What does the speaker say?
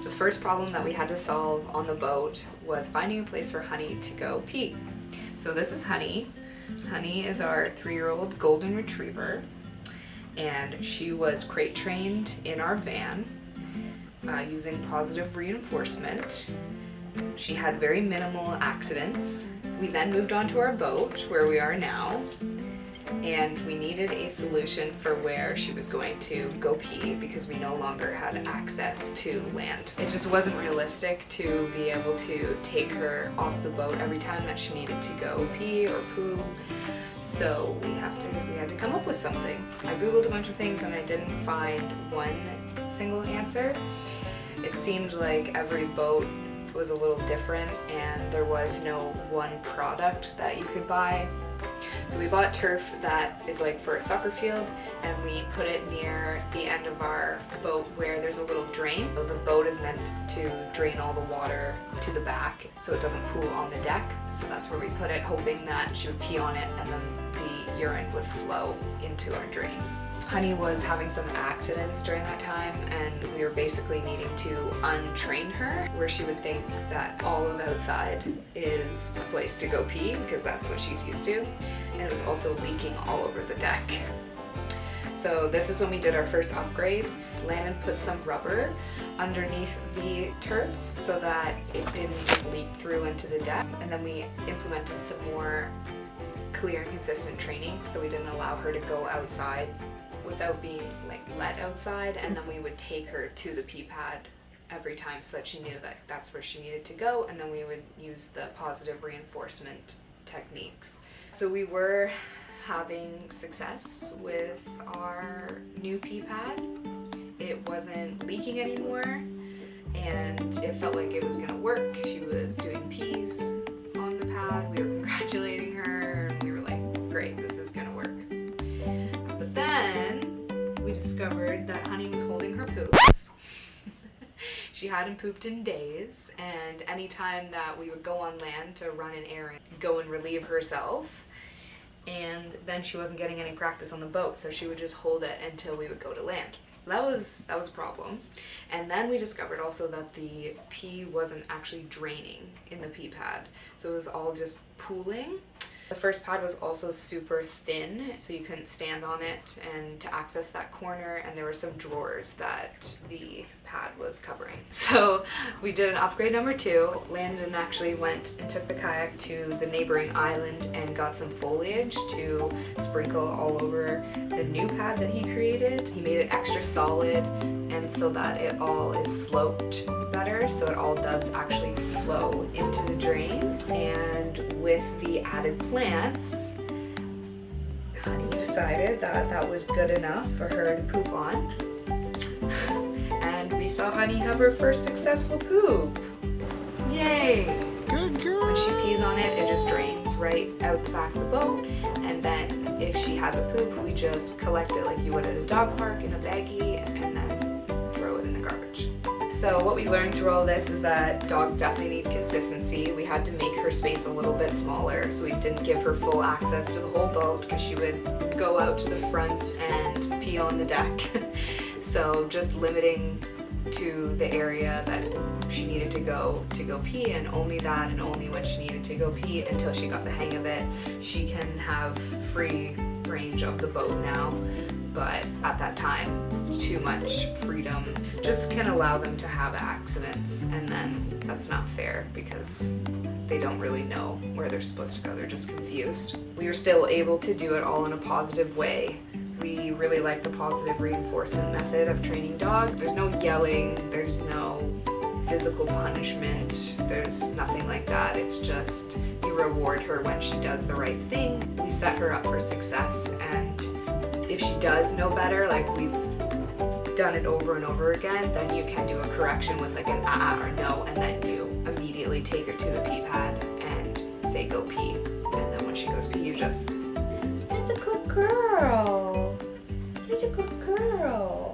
The first problem that we had to solve on the boat was finding a place for Honey to go pee. So this is Honey. Honey is our 3-year-old golden retriever, and she was crate trained in our van using positive reinforcement. She had very minimal accidents. We then moved on to our boat, where we are now, and we needed a solution for where she was going to go pee because we no longer had access to land. It just wasn't realistic to be able to take her off the boat every time that she needed to go pee or poo. So we had to come up with something. I googled a bunch of things and I didn't find one single answer. It seemed like every boat was a little different and there was no one product that you could buy. So we bought turf that is like for a soccer field, and we put it near the end of our boat where there's a little drain. So the boat is meant to drain all the water to the back so it doesn't pool on the deck. So that's where we put it, hoping that she would pee on it and then the urine would flow into our drain. Honey was having some accidents during that time, and we were basically needing to untrain her, where she would think that all of outside is a place to go pee because that's what she's used to. And it was also leaking all over the deck. So this is when we did our first upgrade. Landon put some rubber underneath the turf so that it didn't just leak through into the deck. And then we implemented some more clear and consistent training, so we didn't allow her to go outside without being like let outside, and then we would take her to the pee pad every time so that she knew that that's where she needed to go, and then we would use the positive reinforcement techniques. So we were having success with our new pee pad. It wasn't leaking anymore and it felt like it was gonna work. She was doing pees on the pad. We were congratulating her and we were like, great, this is gonna work. But then we discovered that Honey was holding her poops. She hadn't pooped in days, and anytime that we would go on land to run an errand, go and relieve herself, and then she wasn't getting any practice on the boat, so she would just hold it until we would go to land. That was a problem. And then we discovered also that the pee wasn't actually draining in the pee pad, so it was all just pooling. The first pad was also super thin, so you couldn't stand on it, and to access that corner, and there were some drawers that the pad was covering. So we did an upgrade number 2. Landon actually went and took the kayak to the neighboring island and got some foliage to sprinkle all over the new pad that he created. He made it extra solid, and so that it all is sloped better, so it all does actually flow into the drain. And with the added plants, Honey decided that that was good enough for her to poop on. And we saw Honey have her first successful poop. Yay! Good girl. When she pees on it, it just drains right out the back of the boat. And then if she has a poop, we just collect it like you would at a dog park in a baggie and then throw it in the garbage. So what we learned through all this is that dogs definitely need consistency. We had to make her space a little bit smaller, so we didn't give her full access to the whole boat because she would go out to the front and pee on the deck. So just limiting to the area that she needed to go pee, and only that, and only when she needed to go pee until she got the hang of it. She can have free range of the boat now, but at that time, too much freedom just can allow them to have accidents, and then that's not fair because they don't really know where they're supposed to go. They're just confused. We were still able to do it all in a positive way. We really like the positive reinforcement method of training dogs. There's no yelling, there's no physical punishment, there's nothing like that. It's just you reward her when she does the right thing. We set her up for success, and if she does know better, like we've done it over and over again, then you can do a correction with like an or no, and then you immediately take her to the pee pad and say go pee. And then when she goes pee, you just, that's a good girl. She's a good girl.